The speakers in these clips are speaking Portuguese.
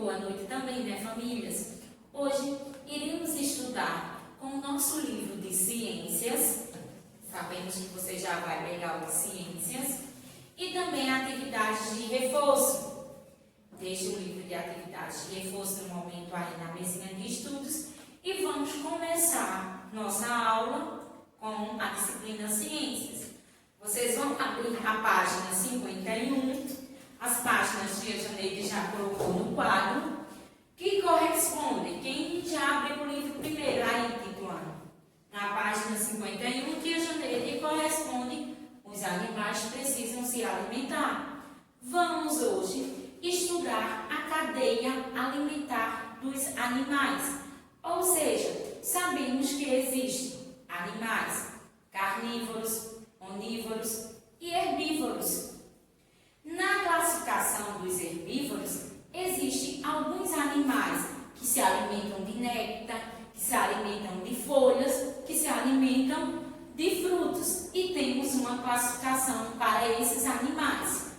boa noite também, né, famílias? Hoje iremos estudar com o nosso livro de ciências. Sabemos que você já vai pegar o de ciências. E também atividades de reforço. Deixe o livro de atividades de reforço no momento aí na mesinha de estudos. E vamos começar nossa aula com a disciplina ciências. Vocês vão abrir a página 51. As páginas que a Janeide já colocou no quadro, que correspondem. Quem já abriu o livro primeiro, aí titulando. Na página 51, que a Janeide corresponde, os animais precisam se alimentar. Vamos hoje estudar a cadeia alimentar dos animais. Ou seja, sabemos que existem animais carnívoros, onívoros e herbívoros. Na classificação dos herbívoros, existem alguns animais que se alimentam de néctar, que se alimentam de folhas, que se alimentam de frutos. E temos uma classificação para esses animais.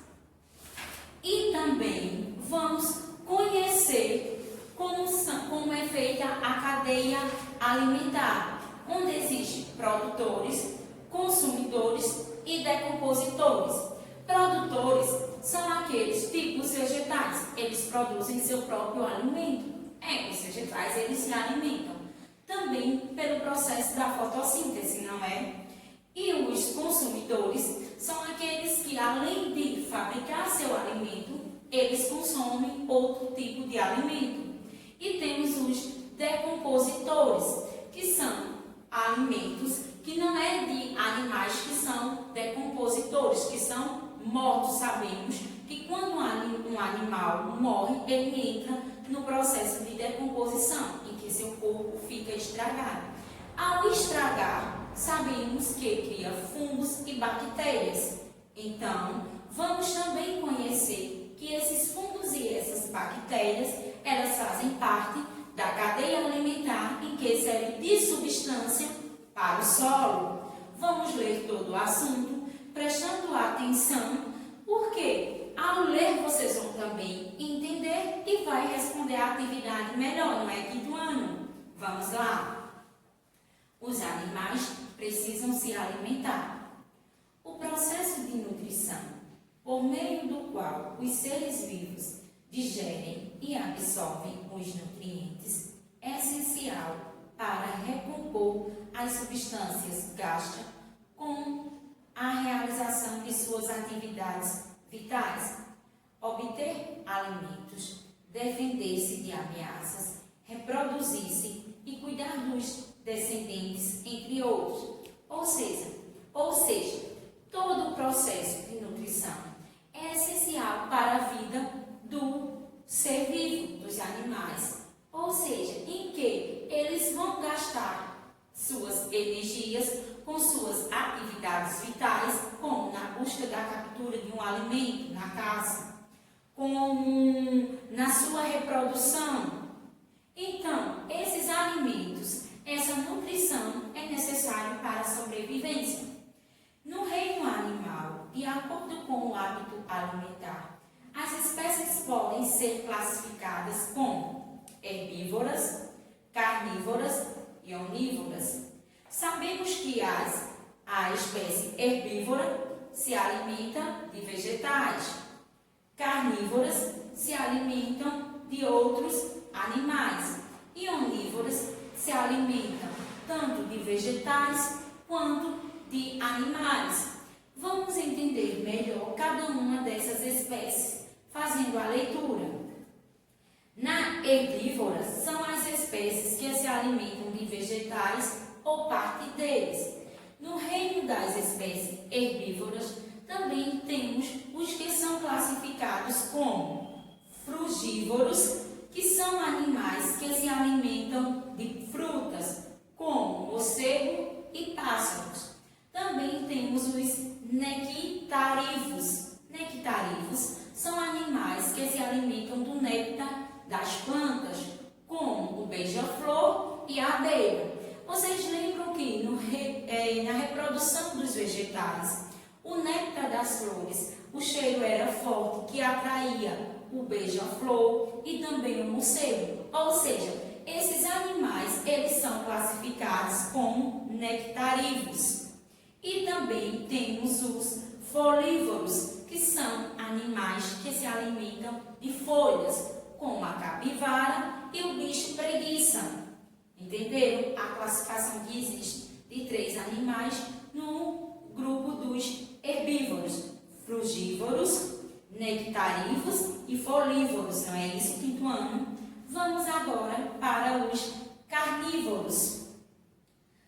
E também vamos conhecer como é feita a cadeia alimentar, onde existem produtores, consumidores e decompositores. Produtores são aqueles tipos vegetais, eles produzem seu próprio alimento. Os vegetais, eles se alimentam também pelo processo da fotossíntese, não é? E os consumidores são aqueles que, além de fabricar seu alimento, eles consomem outro tipo de alimento. E temos os decompositores, que são alimentos que não é de animais que são decompositores, que são mortos. Sabemos que quando um animal morre, ele entra no processo de decomposição, em que seu corpo fica estragado. Ao estragar, sabemos que cria fungos e bactérias. Então, vamos também conhecer que esses fungos e essas bactérias, elas fazem parte da cadeia alimentar em que serve de substância para o solo. Vamos ler todo o assunto, prestando atenção, porque ao ler vocês vão também entender e vai responder a atividade melhor, não é, quinto ano? Vamos lá? Os animais precisam se alimentar. O processo de nutrição, por meio do qual os seres vivos digerem e absorvem os nutrientes, é essencial para recompor as substâncias gastas com a realização de suas atividades vitais, obter alimentos, defender-se de ameaças, reproduzir-se e cuidar dos descendentes, entre outros. Ou seja, todo o processo de nutrição é essencial para a vida do ser vivo, dos animais. Ou seja, em que eles vão gastar suas energias com suas atividades vitais, como na busca da captura de um alimento, na caça, como na sua reprodução. Então, esses alimentos, essa nutrição é necessária para a sobrevivência. No reino animal, de acordo com o hábito alimentar, as espécies podem ser classificadas como herbívoras, carnívoras e onívoras. Sabemos que a espécie herbívora se alimenta de vegetais, carnívoras se alimentam de outros animais e onívoras se alimentam tanto de vegetais quanto de animais. Vamos entender melhor cada uma dessas espécies, fazendo a leitura. Na herbívora, são as espécies que se alimentam de vegetais ou parte deles. No reino das espécies herbívoras, também temos os que são classificados como frugívoros, que são animais que se alimentam de frutas, como morcego e pássaros. Também temos os nectarívos. Nectarívos são animais que se alimentam do néctar das plantas, como o beija-flor e a abelha. Vocês lembram que na reprodução dos vegetais, o néctar das flores, o cheiro era forte, que atraía o beija-flor e também o morcego. Ou seja, esses animais, eles são classificados como nectarívoros. E também temos os folívoros, que são animais que se alimentam de folhas, como a capivara e o bicho preguiça. Entenderam a classificação que existe de 3 animais no grupo dos herbívoros? Frugívoros, nectarívoros e folívoros, não é isso, quinto ano? Vamos agora para os carnívoros.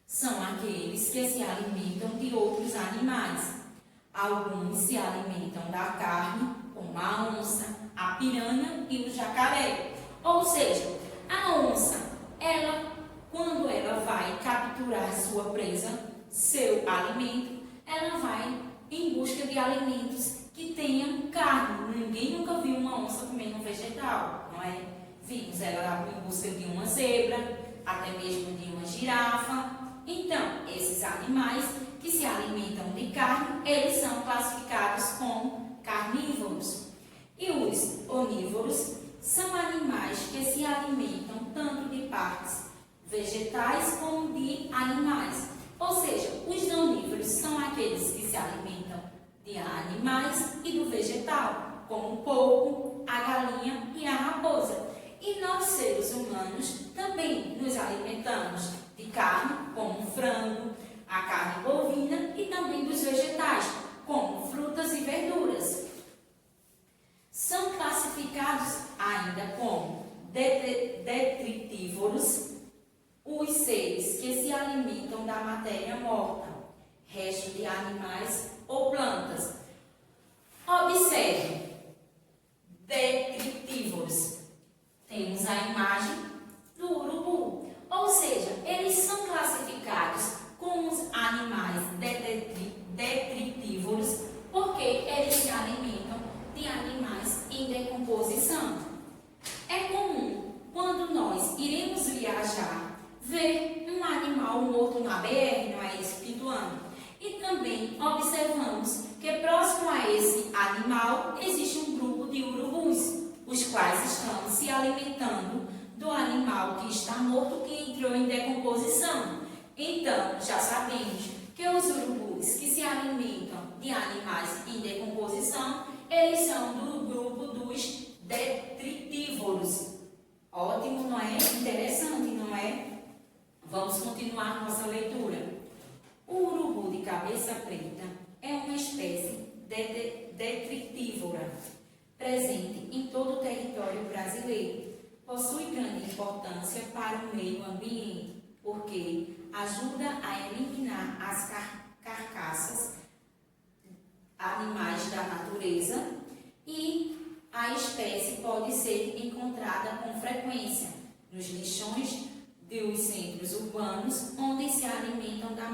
São aqueles que se alimentam de outros animais. Alguns se alimentam da carne, como a onça, a piranha e o jacaré. Ou seja, a onça, quando ela vai capturar sua presa, seu alimento, ela vai em busca de alimentos que tenham carne. Ninguém nunca viu uma onça comendo um vegetal, não é? Vimos ela em busca de uma zebra, até mesmo de uma girafa. Então, esses animais que se alimentam de carne, eles são classificados como carnívoros. E os onívoros são animais que se alimentam tanto de partes vegetais como de animais. Ou seja, os onívoros são aqueles que se alimentam de animais e do vegetal, como o porco, a galinha e a raposa. E nós, seres humanos, também nos alimentamos de carne, como o frango, a carne bovina e também dos vegetais, como frutas e verduras. São classificados ainda como detritívoros os seres que se alimentam da matéria morta, resto de animais ou plantas. Observe, detritívoros. Temos a imagem do urubu, ou seja, eles são classificados como os animais detritívoros porque eles se alimentam de animais em decomposição. É comum, quando nós iremos viajar, ver um animal morto na BR, não é isso, quinto ano? E também observamos que próximo a esse animal existe um grupo de urubus, os quais estão se alimentando do animal que está morto, que entrou em decomposição. Então, já sabemos que os urubus que se alimentam de animais em decomposição, eles são do grupo dos detritívoros. Ótimo, não é? Interessante, não é? Vamos continuar nossa leitura. O urubu de cabeça preta é uma espécie detritívora, presente em todo o território brasileiro. Possui grande importância para o meio ambiente, porque ajuda a eliminar as carcaças animais da natureza e a espécie pode ser encontrada com frequência nos lixões dos centros urbanos, onde se alimentam da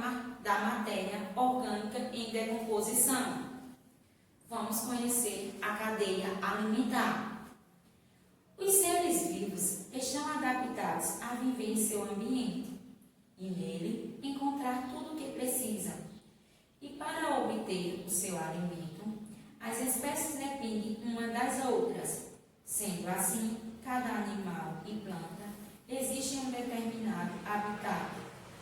matéria orgânica em decomposição. Vamos conhecer a cadeia alimentar. Os seres vivos estão adaptados a viver em seu ambiente e nele encontrar tudo o que precisam. E para obter o seu alimento, as espécies dependem uma das outras. Sendo assim, cada animal e planta existe um determinado habitat.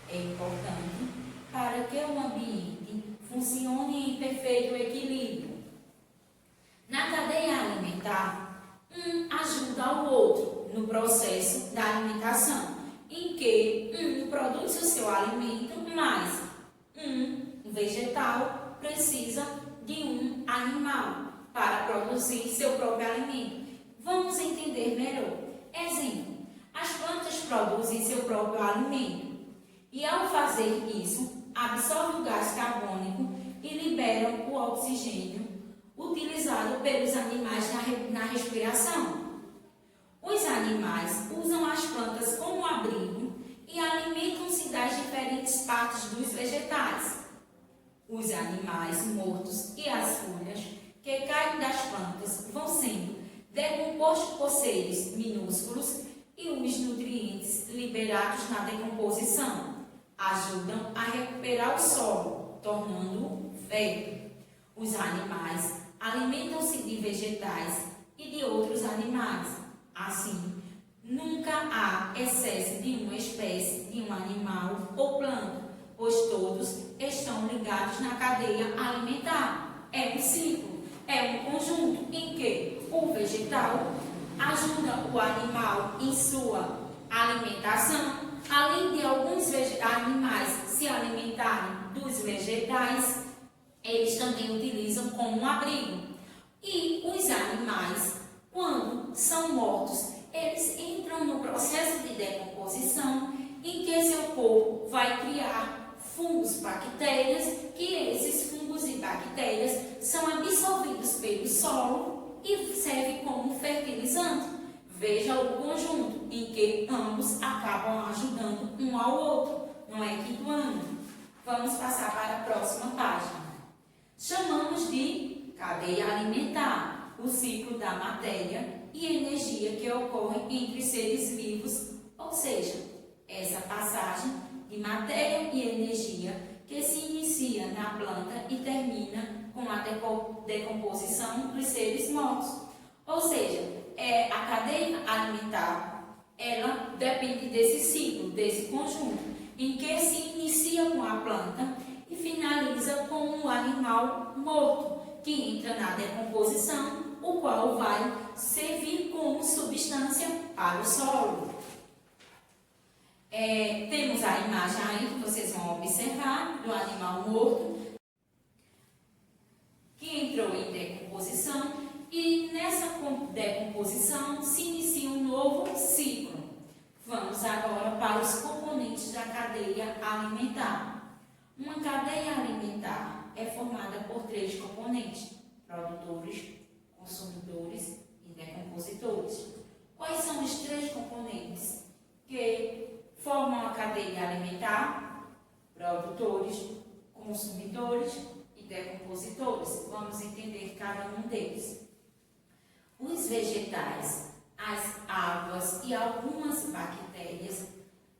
É importante para que o ambiente funcione em perfeito equilíbrio. Na cadeia alimentar, um ajuda ao outro no processo da alimentação, em que um produz o seu alimento, mas um vegetal precisa de um animal para produzir seu próprio alimento. Vamos entender melhor. Exemplo, as plantas produzem seu próprio alimento e, ao fazer isso, absorvem o gás carbônico e liberam o oxigênio utilizado pelos animais na respiração. Os animais usam as plantas como abrigo e alimentam-se das diferentes partes dos vegetais. Os animais mortos e as folhas que caem das plantas vão sendo decompostos por seres minúsculos e os nutrientes liberados na decomposição ajudam a recuperar o solo, tornando-o fértil. Os animais alimentam-se de vegetais e e outros animais. Assim, nunca há excesso de uma espécie, de um animal ou planta, pois todos estão ligados na cadeia alimentar. É um ciclo, é um conjunto em que o vegetal ajuda o animal em sua alimentação, além de alguns animais se alimentarem dos vegetais, eles também utilizam como um abrigo. E os animais, quando são mortos, eles entram no processo de decomposição, em que seu corpo vai criar fungos, bactérias, que esses fungos e bactérias são absorvidos pelo solo e servem como fertilizante. Veja o conjunto em que ambos acabam ajudando um ao outro, não é quintuando. Vamos passar para a próxima página. Chamamos de cadeia alimentar o ciclo da matéria e energia que ocorre entre os seres vivos, ou seja, essa passagem de matéria e energia que se inicia na planta e termina com a decomposição dos seres mortos. Ou seja, a cadeia alimentar, ela depende desse ciclo, desse conjunto, em que se inicia com a planta e finaliza com o animal morto, que entra na decomposição, o qual vai servir como substância para o solo. Temos a imagem aí que vocês vão observar do animal morto, que entrou em decomposição, e nessa decomposição se inicia um novo ciclo. Vamos agora para os componentes da cadeia alimentar. Uma cadeia alimentar é formada por 3 componentes: produtores, consumidores e decompositores. Quais são os 3 componentes que formam a cadeia alimentar? Produtores, consumidores e decompositores. Vamos entender cada um deles. Os vegetais, as águas e algumas bactérias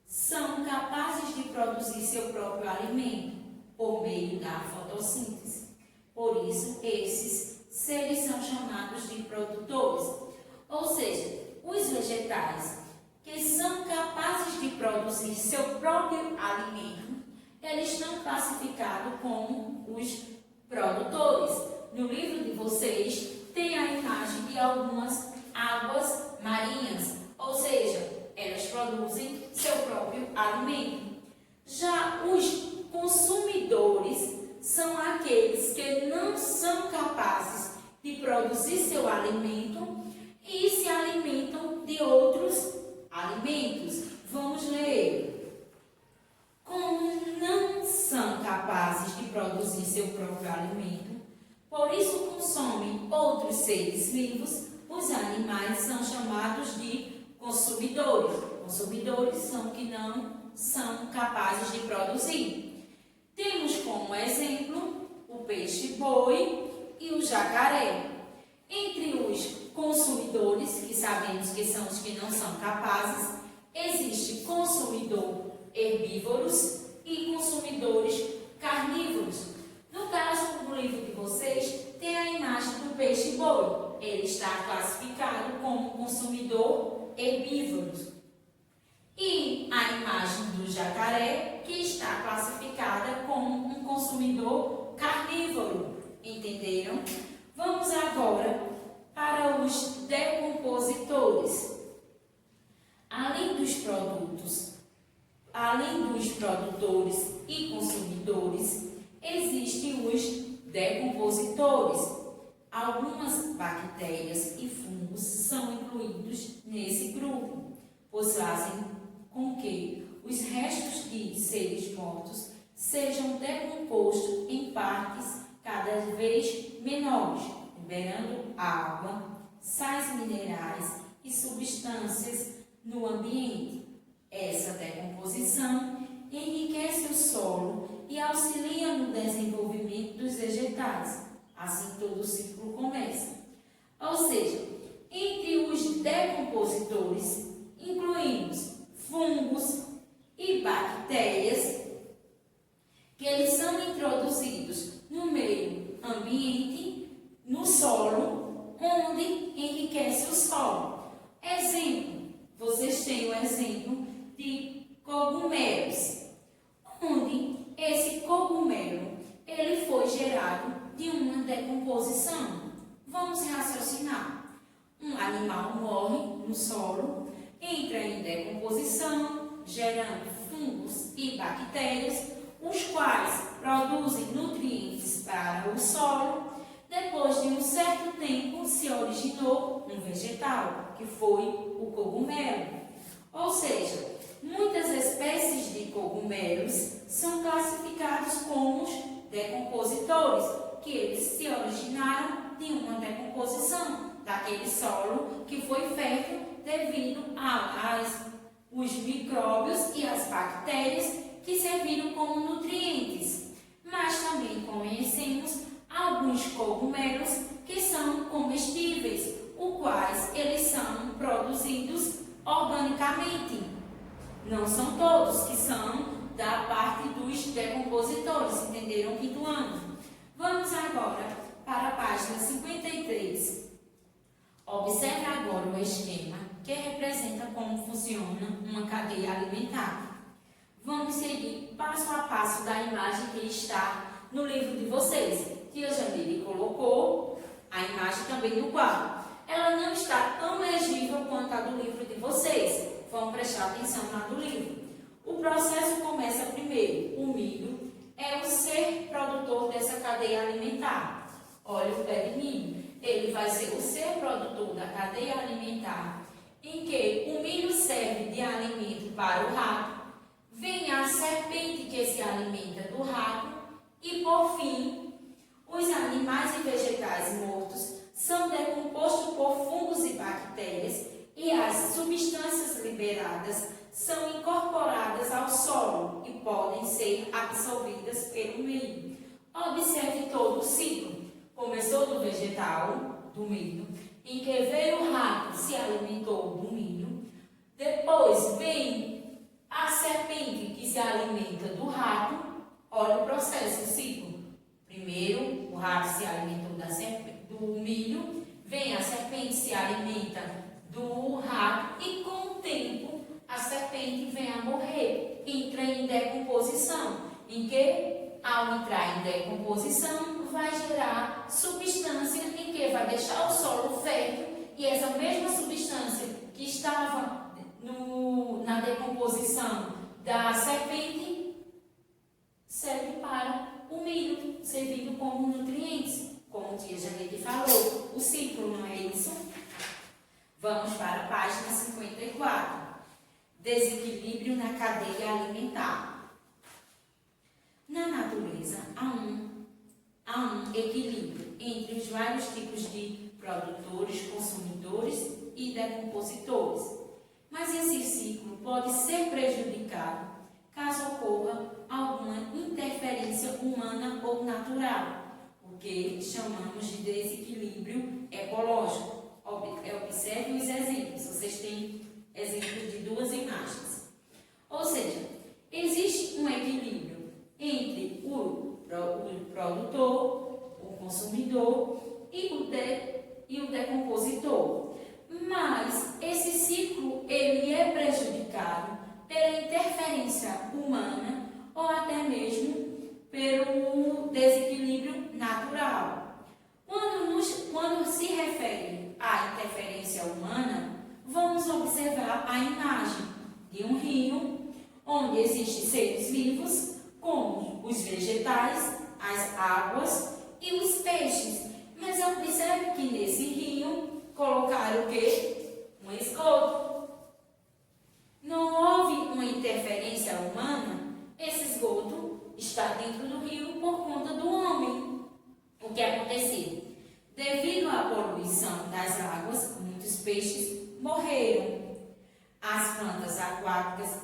são capazes de produzir seu próprio alimento por meio da fotossíntese. Por isso, esses seres são chamados de produtores. Ou seja, os vegetais que são capazes de produzir seu próprio alimento, eles estão classificados como os produtores. No livro de vocês tem a imagem de algumas águas marinhas, ou seja, elas produzem seu próprio alimento. Já os consumidores são aqueles que não são capazes de produzir seu alimento e se alimentam de outros alimentos. Vamos ler. Como não são capazes de produzir seu próprio alimento, por isso consomem outros seres vivos, os animais são chamados de consumidores. Consumidores são que não são capazes de produzir. Temos como exemplo o peixe-boi e o jacaré. Entre os consumidores, que sabemos que são os que não são capazes, existe consumidor herbívoros e consumidores carnívoros. No caso do livro de vocês, tem a imagem do peixe-boi. Ele está classificado como consumidor herbívoro. E a imagem do jacaré, que está classificada como um consumidor carnívoro. Entenderam? Vamos agora para os decompositores. Além dos produtores e consumidores, existem os decompositores. Algumas bactérias e fungos são incluídos nesse grupo, pois fazem com que os restos de seres mortos sejam decompostos em partes cada vez menores, liberando água, sais minerais e substâncias no ambiente. Essa decomposição enriquece o solo e auxilia no desenvolvimento dos vegetais. Assim todo o ciclo começa. Ou seja, entre os decompositores incluímos fungos e bactérias, que eles são introduzidos no meio ambiente, no solo, onde enriquece o solo. Exemplo, vocês têm o exemplo de cogumelos, onde esse cogumelo ele foi gerado de uma decomposição. Vamos raciocinar. Um animal morre no solo, entra em decomposição, gerando fungos e bactérias, os quais produzem nutrientes para o solo. Depois de um certo tempo, se originou um vegetal, que foi o cogumelo. Ou seja, muitas espécies de cogumelos são classificados como decompositores, que eles se originaram de uma decomposição daquele solo que foi feito devido aos micróbios e às bactérias que serviram como nutrientes. Mas também conhecemos alguns cogumelos que são comestíveis, os quais eles são produzidos organicamente. Não são todos que são da parte dos decompositores, entenderam o quinto ano? Vamos agora para a página 53. Observe agora o esquema que representa como funciona uma cadeia alimentar. Vamos seguir passo a passo da imagem que está no livro de vocês. Tia Jamile colocou a imagem também no quadro. Ela não está tão legível quanto a do livro de vocês. Vamos prestar atenção na do livro. O processo começa primeiro. O milho é o ser produtor dessa cadeia alimentar. Olha o pé de milho. Ele vai ser o ser produtor da cadeia alimentar, em que o milho serve de alimento para o rato, vem a serpente que se alimenta do rato e, por fim, os animais e vegetais mortos são decompostos por fungos e bactérias e as substâncias liberadas são incorporadas ao solo e podem ser absorvidas pelo milho. Observe todo o ciclo. Começou do vegetal, do milho, em que veio o rato, se alimentou do milho. Depois vem a serpente, que se alimenta do rato. Olha o processo, o ciclo. Primeiro, o rato se alimentou do milho. Vem a serpente, se alimenta do rato. E com o tempo, a serpente vem a morrer. Entra em decomposição, em que, ao entrar em decomposição, vai gerar substância em que vai deixar o solo fértil e essa mesma substância que estava na decomposição da serpente serve para o milho, servindo como nutrientes, como a tia Janete falou. O ciclo, não é isso? Vamos para a página 54. Desequilíbrio na cadeia alimentar. Na natureza, há um equilíbrio entre os vários tipos de produtores, consumidores e decompositores. Mas esse ciclo pode ser prejudicado caso ocorra alguma interferência humana ou natural, o que chamamos de desequilíbrio ecológico. Observe os exemplos. Vocês têm exemplos de duas imagens. Ou seja, existe um equilíbrio entre o produtor, o consumidor e o decompositor. Mas esse ciclo ele é prejudicado pela interferência humana ou até mesmo pelo desequilíbrio natural. Quando se refere à interferência humana, vamos observar a imagem de um rio onde existem seres vivos, como os vegetais, as águas e os peixes. Mas observe que nesse rio colocaram o quê? Um esgoto. Não houve uma interferência humana. Esse esgoto está dentro do rio por conta do homem. O que aconteceu? Devido à poluição das águas, muitos peixes morreram. As plantas aquáticas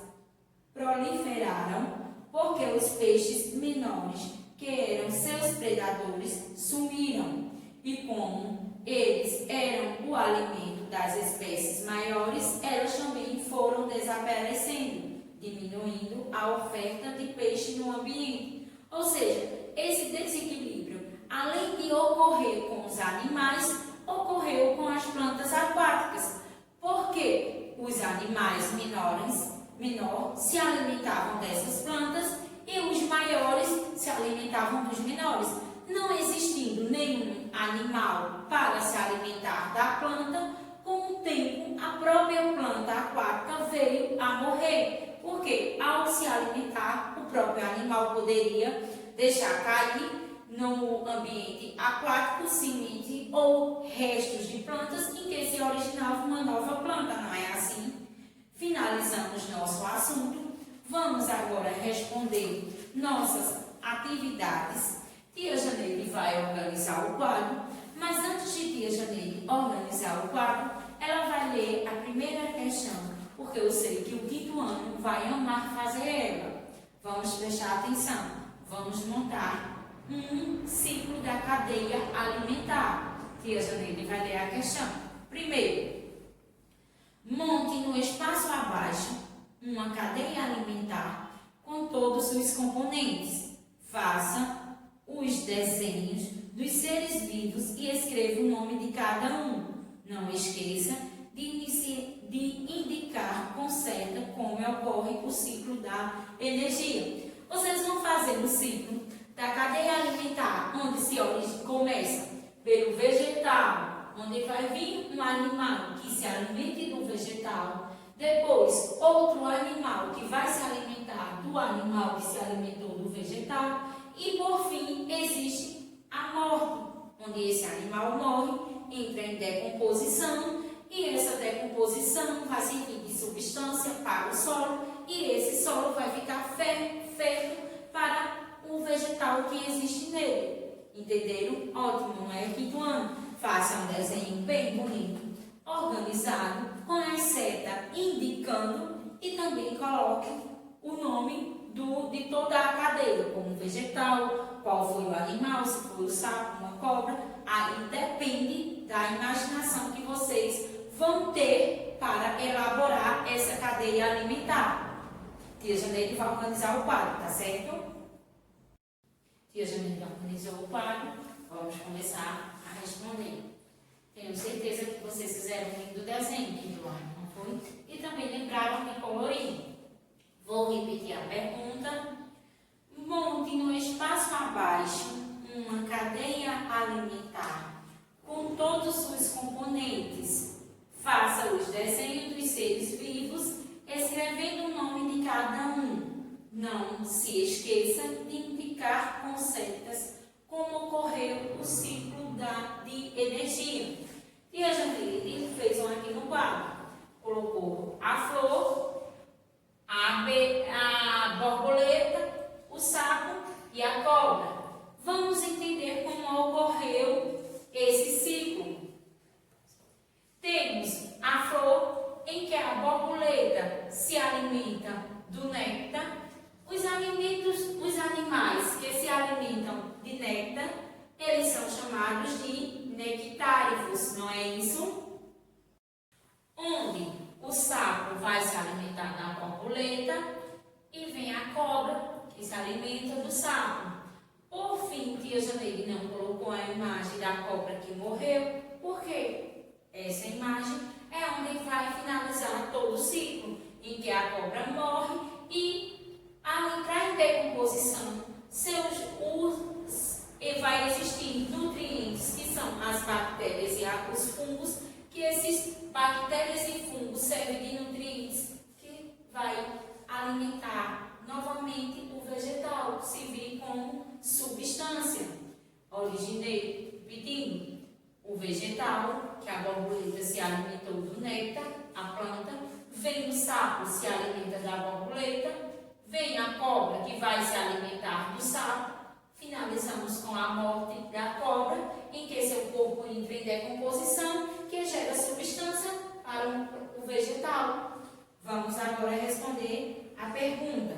proliferaram porque os peixes menores, que eram seus predadores, sumiram. E como eles eram o alimento das espécies maiores, elas também foram desaparecendo, diminuindo a oferta de peixe no ambiente. Ou seja, esse desequilíbrio, além de ocorrer com os animais, ocorreu com as plantas menor se alimentavam dessas plantas e os maiores se alimentavam dos menores. Não existindo nenhum animal para se alimentar da planta, com o tempo a própria planta aquática veio a morrer, porque ao se alimentar, o próprio animal poderia deixar cair no ambiente aquático semente ou restos de plantas em que se originava uma nova planta, não é assim? Finalizamos nosso assunto. Vamos agora responder nossas atividades. Tia Janeide vai organizar o quadro, mas antes de Tia Janeide organizar o quadro, ela vai ler a primeira questão, porque eu sei que o quinto ano vai amar fazer ela. Vamos prestar atenção. Vamos montar um ciclo da cadeia alimentar. Tia Janeide vai ler a questão. Primeiro, monte no espaço abaixo uma cadeia alimentar com todos os componentes. Faça os desenhos dos seres vivos e escreva o nome de cada um. Não esqueça de indicar com seta como ocorre o ciclo da energia. Vocês vão fazer o ciclo da cadeia alimentar, onde se começa pelo vegetal, onde vai vir um animal que se alimente do vegetal, depois outro animal que vai se alimentar do animal que se alimentou do vegetal, e por fim existe a morte, onde esse animal morre, entra em decomposição, e essa decomposição vai servir de substância para o solo, e esse solo vai ficar fértil para o vegetal que existe nele. Entenderam? Ótimo, não é? Quinto ano. Faça um desenho bem bonito, organizado, com a seta indicando, e também coloque o nome de toda a cadeia, como vegetal, qual foi o animal, se foi o sapo, uma cobra. Aí depende da imaginação que vocês vão ter para elaborar essa cadeia alimentar. Tia Janeide vai organizar o quadro, tá certo? Tia Janeide organizou o quadro, vamos começar a responder. Tenho certeza que vocês fizeram um lindo desenho aqui do ano, não foi? E também lembraram de colorir. Vou repetir a pergunta. Monte no espaço abaixo uma cadeia alimentar com todos os componentes. Faça os desenhos dos seres vivos, escrevendo o nome de cada um. Não se esqueça de indicar com setas como ocorreu o ciclo de energia. E a Janeide fez um aqui no quadro. Colocou a flor, a borboleta, o sapo e a cobra. Vamos entender como ocorreu esse ciclo. Temos a flor, em que a borboleta se alimenta do néctar. Os animais que se alimentam de néctar, eles são chamados de nectários, não é isso? Onde o sapo vai se alimentar da borboleta e vem a cobra que se alimenta do sapo. Por fim, Tia Janeide não colocou a imagem da cobra que morreu, porque essa imagem é onde vai finalizar todo o ciclo, em que a cobra morre e, ao entrar em decomposição, vai existir nutrientes, que são as bactérias e os fungos, que esses bactérias e fungos servem de nutrientes que vai alimentar novamente o vegetal, servir como substância. Originei, repetindo, o vegetal, que a borboleta se alimentou do néctar, a planta, vem o sapo, se alimenta da borboleta, vem a cobra, que vai se alimentar do sapo. Finalizamos com a morte da cobra, em que seu corpo entra em decomposição, que gera substância para o vegetal. Vamos agora responder a pergunta.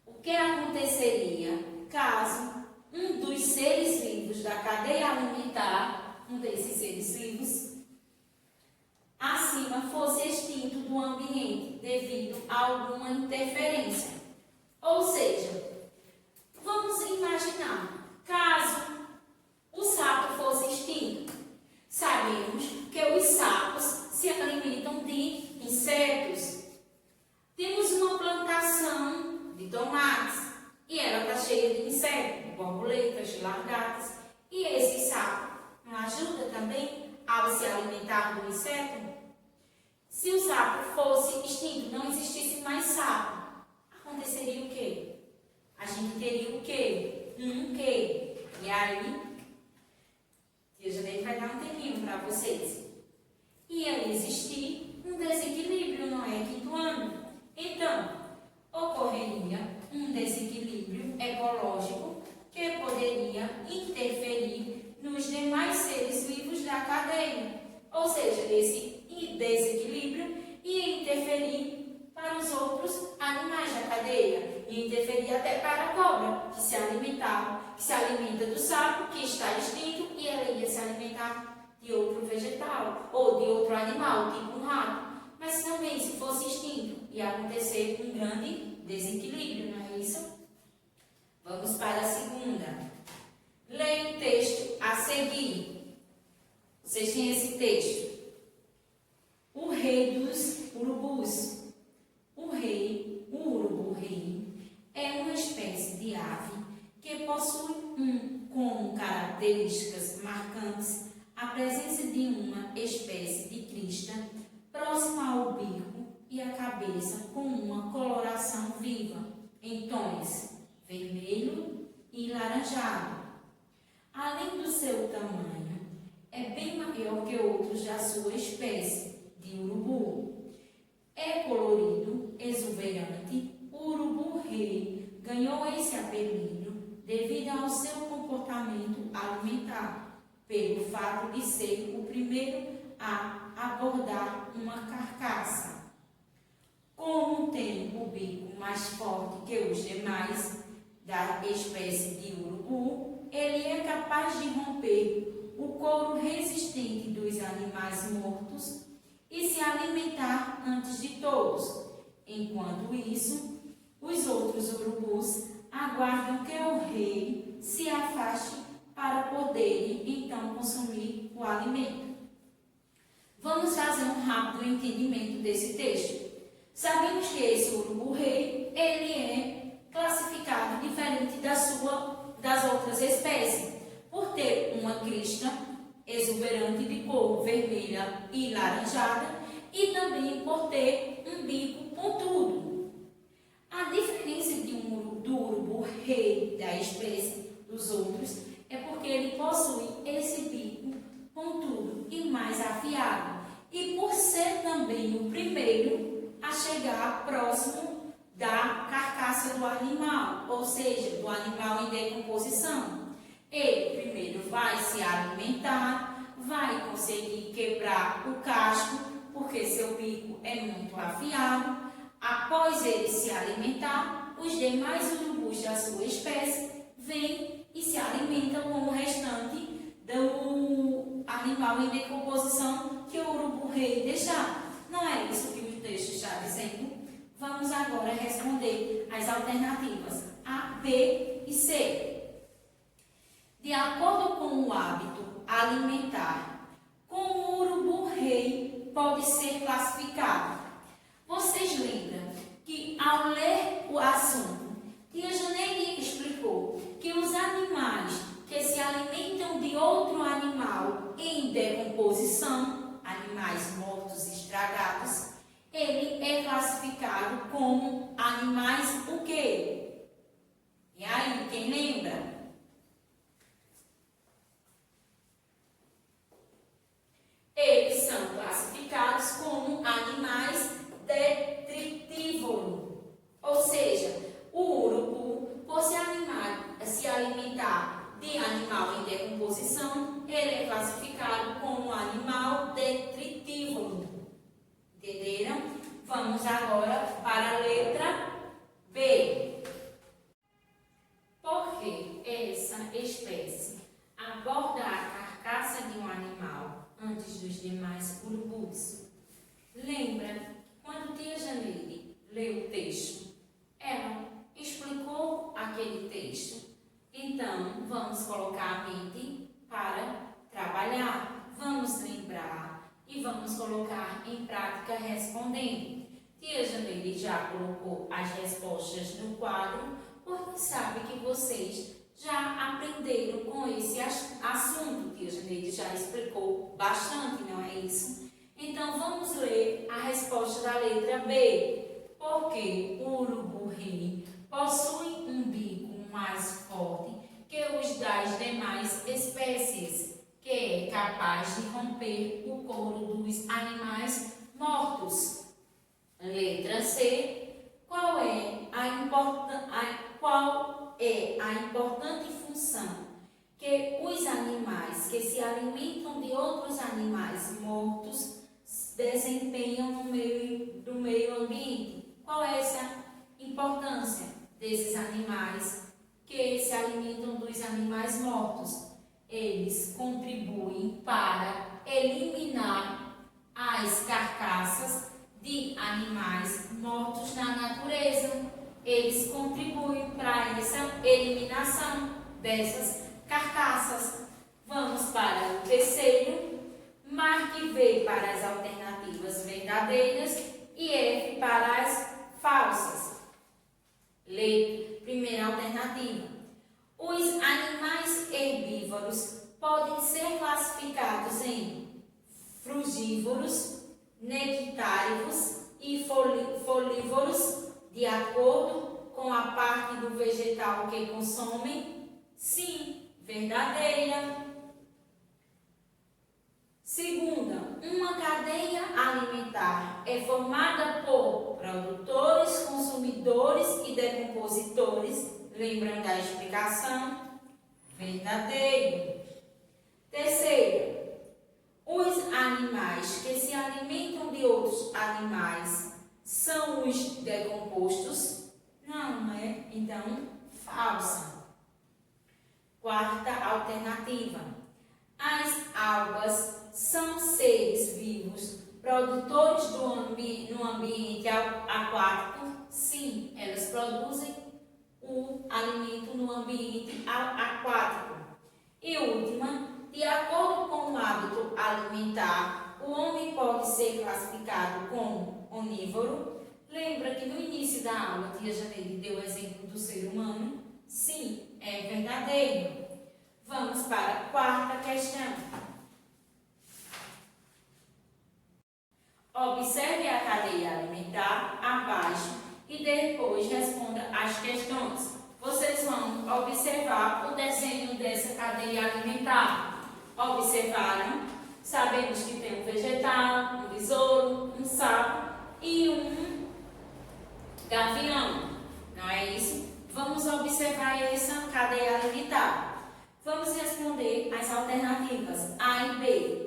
O que aconteceria caso um dos seres vivos da cadeia alimentar, um desses seres vivos, acima fosse extinto do ambiente devido a alguma interferência? Ou seja, vamos imaginar, caso o sapo fosse extinto, sabemos que os sapos se alimentam de insetos. largatas. E esse sapo não ajuda também ao se alimentar do inseto? Se o sapo fosse extinto, não existisse mais sapo, aconteceria o quê? A gente teria o quê? Um quê? E aí, Tia Janeiro vai dar um tempinho para vocês. Ia existir um desequilíbrio, não é, quinto ano? Então, ocorreria um desequilíbrio ecológico que poderia interferir nos demais seres vivos da cadeia. Ou seja, esse desequilíbrio ia interferir para os outros animais da cadeia, ia interferir até para a cobra, que se alimenta do sapo, que está extinto, e ela ia se alimentar de outro vegetal ou de outro animal, tipo um rato. Mas também, se fosse extinto, ia acontecer um grande desequilíbrio, não é isso? Vamos para a segunda. Leia o texto a seguir. Vocês têm esse texto. O rei dos urubus. O urubu-rei, é uma espécie de ave que possui como características marcantes a presença de uma espécie de crista próxima ao bico e à cabeça com uma coloração viva, em tons vermelho e laranjado. Além do seu tamanho, é bem maior que outros da sua espécie de urubu. É colorido, exuberante. O urubu-rei ganhou esse apelido devido ao seu comportamento alimentar, pelo fato de ser o primeiro a abordar uma carcaça. Como tem o bico mais forte que os demais da espécie de urubu, ele é capaz de romper o couro resistente dos animais mortos e se alimentar antes de todos. Enquanto isso, os outros urubus aguardam que o rei se afaste para poderem então consumir o alimento. Vamos fazer um rápido entendimento desse texto. Sabemos que esse urubu-rei, ele é classificado diferente das outras espécies, por ter uma crista exuberante de cor vermelha e laranjada e também por ter um bico pontudo. A diferença do urubu-rei da espécie dos outros é porque ele possui esse bico pontudo e mais afiado, e por ser também o primeiro a chegar próximo da carcaça do animal, ou seja, do animal em decomposição. Ele primeiro vai se alimentar, vai conseguir quebrar o casco, porque seu bico é muito afiado. Após ele se alimentar, os demais urubus da sua espécie vêm e se alimentam com o restante do animal em decomposição que o urubu-rei deixar. Não é isso que o texto está dizendo? Vamos agora responder as alternativas A, B e C. De acordo com o hábito alimentar, como o urubu-rei pode ser classificado? Vocês lembram que ao ler o assunto, Tia Janeire explicou que os animais que se alimentam de outro animal em decomposição, animais mortos e estragados, ele é classificado como animais o quê? E aí, quem lembra? Eles são classificados como animais detritívoros. Ou seja, o urubu, por se alimentar de animal em decomposição, ele é classificado como animal detritívoro. Entenderam? Vamos agora para a letra B. Porque essa espécie aborda a carcaça de um animal antes dos demais urubus. Lembra quando Tia Janeire leu o texto? Ela explicou aquele texto. Então, vamos colocar a mente para trabalhar. Vamos lembrar e vamos colocar em prática respondendo. Tia Janeire já colocou as respostas no quadro, porque sabe que vocês já aprenderam aprenderam com esse assunto? Tia Janeide já explicou bastante, não é isso? Então, vamos ler a resposta da letra B. Porque o urubu-rei possui um bico mais forte que os das demais espécies, que é capaz de romper o couro dos animais mortos. Letra C. Qual é a importante função que os animais que se alimentam de outros animais mortos desempenham no meio ambiente? Qual é essa importância desses animais que se alimentam dos animais mortos? Eles contribuem para eliminar as carcaças de animais mortos na natureza. Eles contribuem para essa eliminação dessas carcaças. Vamos para o terceiro. Marque V para as alternativas verdadeiras e F para as falsas. Primeira alternativa. Os animais herbívoros podem ser classificados em frugívoros, nectários e folívoros, de acordo com a parte do vegetal que consomem? Sim, verdadeira. Segunda, uma cadeia alimentar é formada por produtores, consumidores e decompositores. Lembram da explicação? Verdadeiro. Terceiro, os animais que se alimentam de outros animais são os decompostos? Não, né? Então, falsa. Quarta alternativa. As algas são seres vivos, produtores no ambiente aquático? Sim, elas produzem o alimento no ambiente aquático. E última, de acordo com o hábito alimentar, o homem pode ser classificado como onívoro? Lembra que no início da aula, a tia Janeide deu o exemplo do ser humano? Sim, é verdadeiro. Vamos para a quarta questão. Observe a cadeia alimentar abaixo e depois responda as questões. Vocês vão observar o desenho dessa cadeia alimentar. Observaram? Sabemos que tem um vegetal, um besouro, um sapo e um gavião. Não é isso? Vamos observar essa cadeia alimentar. Vamos responder as alternativas A e B.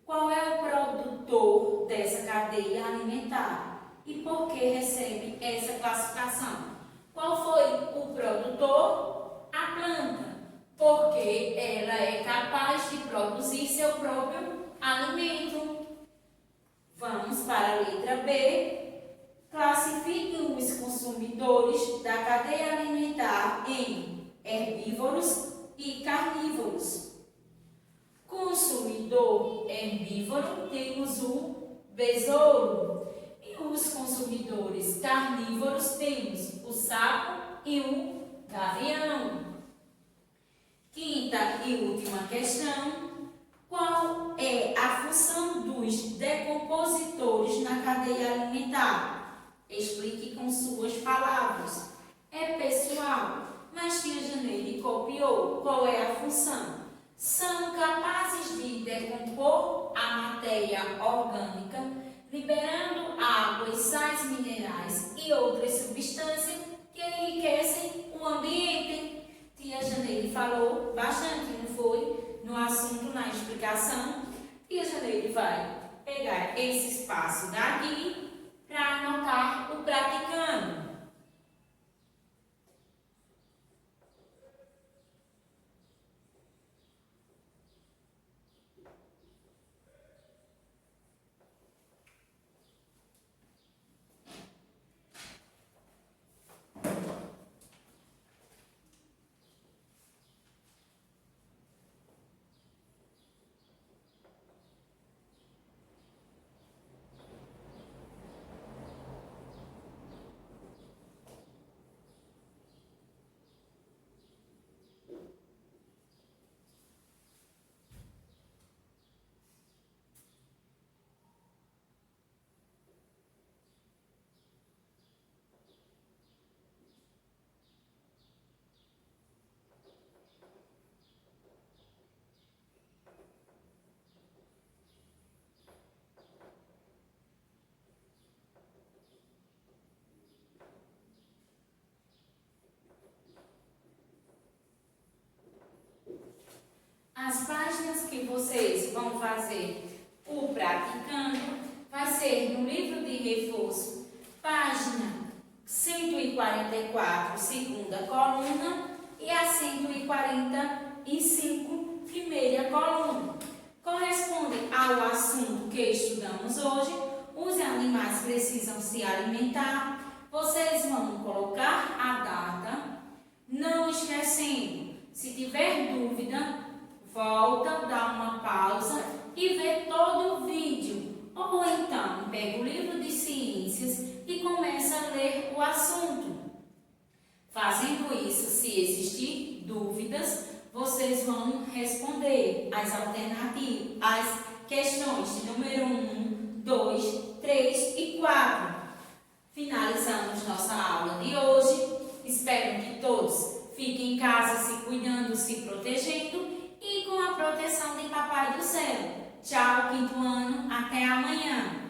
Qual é o produtor dessa cadeia alimentar? E por que recebe essa classificação? Qual foi o produtor? A planta, porque ela é capaz de produzir seu próprio alimento. Vamos para a letra B. Classifique os consumidores da cadeia alimentar em herbívoros e carnívoros. Consumidor herbívoro, temos o besouro. E os consumidores carnívoros, temos o sapo e o gavião. Quinta e última questão. Qual é a função dos decompositores na cadeia alimentar? Explique com suas palavras. É pessoal, mas tia Janeide copiou. Qual é a função? São capazes de decompor a matéria orgânica, liberando água e sais minerais e outras substâncias que enriquecem o ambiente. Tia Janeide falou bastante, não foi? No assunto, na explicação. Tia Janeide vai pegar esse espaço daqui para anotar o praticando. As páginas que vocês vão fazer o praticando vai ser no livro de reforço, página 144, segunda coluna, e a 145, primeira coluna. Corresponde ao assunto que estudamos hoje. Os animais precisam se alimentar. Vocês vão colocar a data, não esquecendo. Se tiver dúvida, volta, dá uma pausa e vê todo o vídeo. Ou então, pega o livro de ciências e começa a ler o assunto. Fazendo isso, se existir dúvidas, vocês vão responder as alternativas, as questões de número 1, 2, 3 e 4. Finalizamos nossa aula de hoje. Espero que todos fiquem em casa se cuidando, se protegendo e com a proteção de Papai do Céu. Tchau, quinto ano. Até amanhã.